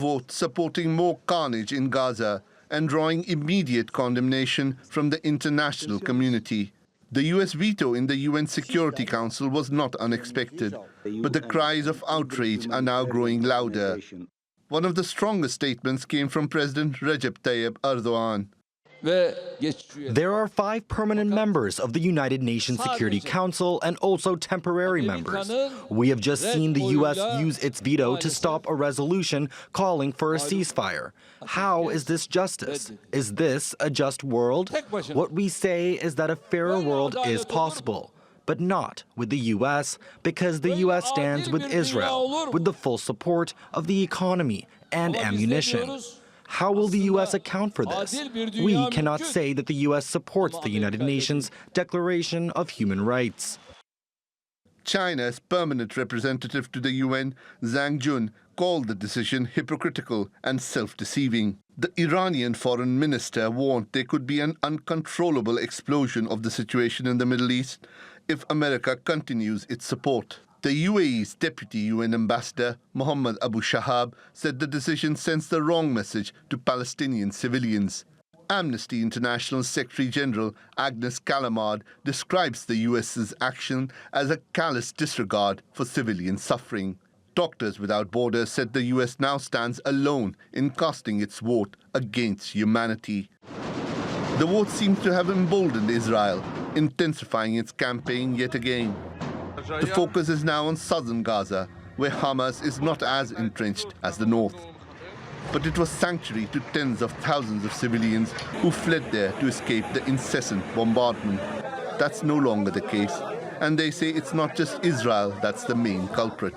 Vote supporting more carnage in Gaza and drawing immediate condemnation from the international community. The US veto in the UN Security Council was not unexpected, but the cries of outrage are now growing louder. One of the strongest statements came from President Recep Tayyip Erdogan. There are 5 permanent members of the United Nations Security Council and also temporary members. We have just seen the U.S. use its veto to stop a resolution calling for a ceasefire. How is this justice? Is this a just world? What we say is that a fairer world is possible, but not with the U.S., because the U.S. stands with Israel, with the full support of the economy and ammunition. How will the U.S. account for this? We cannot say that the U.S. supports the United Nations Declaration of Human Rights. China's permanent representative to the UN, Zhang Jun, called the decision hypocritical and self-deceiving. The Iranian foreign minister warned there could be an uncontrollable explosion of the situation in the Middle East if America continues its support. The UAE's deputy UN ambassador, Mohammed Abu Shahab, said the decision sends the wrong message to Palestinian civilians. Amnesty International Secretary General Agnes Callamard describes the US's action as a callous disregard for civilian suffering. Doctors Without Borders said the US now stands alone in casting its vote against humanity. The vote seems to have emboldened Israel, intensifying its campaign yet again. The focus is now on southern Gaza, where Hamas is not as entrenched as the north. But it was sanctuary to tens of thousands of civilians who fled there to escape the incessant bombardment. That's no longer the case, and they say it's not just Israel that's the main culprit.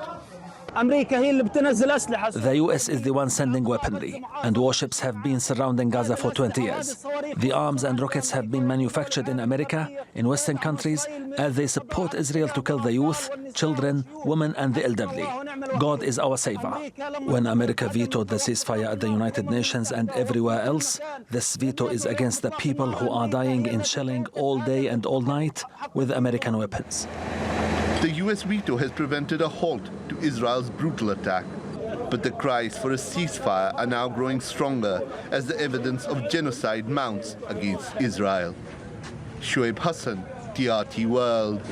The US is the one sending weaponry, and warships have been surrounding Gaza for 20 years. The arms and rockets have been manufactured in America, in Western countries, as they support Israel to kill the youth, children, women and the elderly. God is our savior. When America vetoed the ceasefire at the United Nations and everywhere else, this veto is against the people who are dying in shelling all day and all night with American weapons. The US veto has prevented a halt to Israel's brutal attack. But the cries for a ceasefire are now growing stronger as the evidence of genocide mounts against Israel. Shoaib Hasan, TRT World.